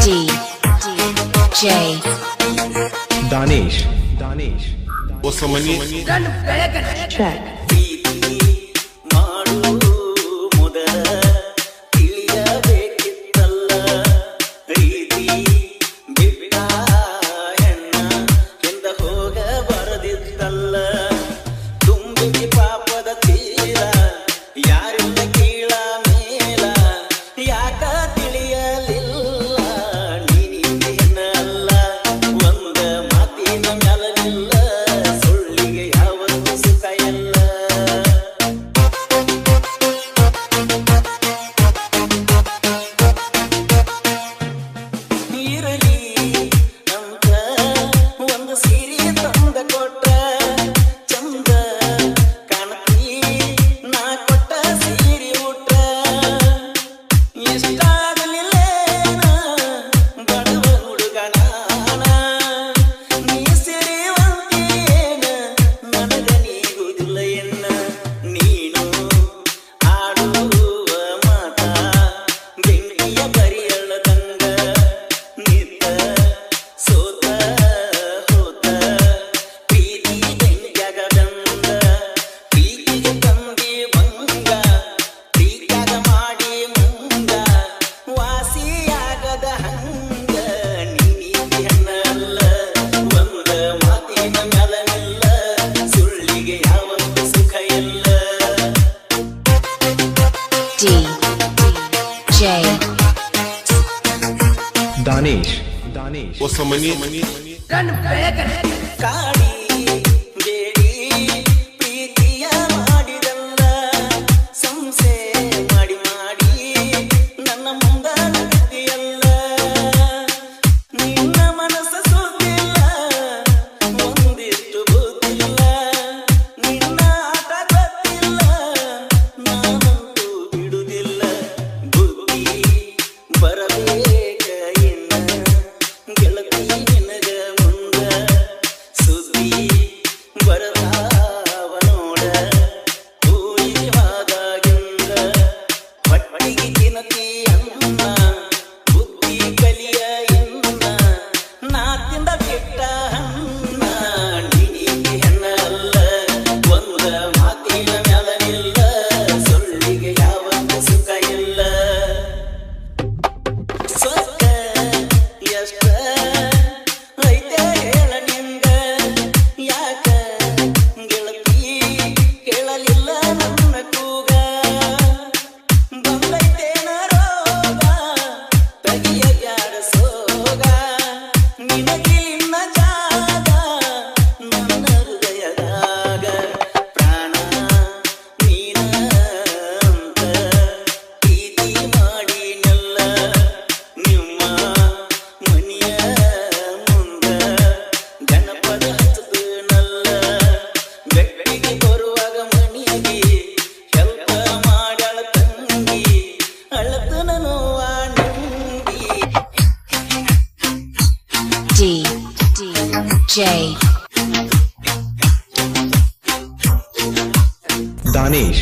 DJ Danish. Track. DJ Danish. ಕಾಡಿ ಬೇಡಿ ಪ್ರೀತಿಯ ಮಾಡಿದಲ್ಲ ಸಂಸೆ ಮಾಡಿ ಮಾಡಿ ನನ್ನ ಮುಂದ ನಗತಿಯಲ್ಲ ನಿನ್ನ ಮನಸ್ಸು ಸುತ್ತಿಲ್ಲ ಒಂದಿಷ್ಟು ಬುದ್ಧಿಲ್ಲ ನಿನ್ನ ಆಟ ಗೊತ್ತಿಲ್ಲ ನಾನಂತೂ ಬಿಡುವುದಿಲ್ಲ ಬುದ್ಧಿ ಬರಬೇಕ ಇನ್ನ ಗೆಳತಿ ನಿನಗ ಮುಂದ ಸುದ್ದಿ ಬರತಾವ ನೋಡ ಊರಿವಾದಾಗಿಂದ ಹೊಟ್ಟಿಗೆ ತಿನ್ನತಿ ಅನ್ನ ಬುದ್ಧಿ ಕಲಿಯ ಇನ್ನ ನಾ ತಿಂದ ಬಿಟ್ಟ ಹಣ್ಣ ನಿನಗೆ ಹೆಣ್ಣ ಅಲ್ಲ ಒಂದ ಮಾತಿನ ಮ್ಯಾಲನಿಲ್ಲ ಸುಳ್ಳಿಗೆ ಯಾವತ್ತೂ ಸುಖ ಇಲ್ಲ ಸ್ವರ್ಗ ಎಷ್ಟ ಐತೆ ಹೇಳ ನಿಂಗ ಯಾಕ ಗೆಳತಿ ಕೇಳಲಿಲ್ಲ ನನ್ನ ಕೂಗ ಬಂದೈತೇನ ರೋಗ ತಗಿಯ ಬ್ಯಾಡ ಸೋಗ ನಿನಗಿನ್ನ ಜಾಗ ನನ್ನ ಹೃದಯದಾಗ ಪ್ರಾಣ ನೀನ ಅಂತ ಪ್ರೀತಿ ಮಾಡಿನಲ್ಲ ನಿಮ್ಮ ಮನೆಯ ಮುಂದ ಗಣಪದ ಹಚ್ಚದನಲ್ಲ ಬೆಟ್ಟಿಗೆ ಬರುವಾಗ ಮನೆಗೆ ಹೆಲ್ಪ್ ಮಾಡ್ಯಾಳ ತಂಗಿ ಅಳತನ ನೋವ ನಂಗಿ DJ Danish.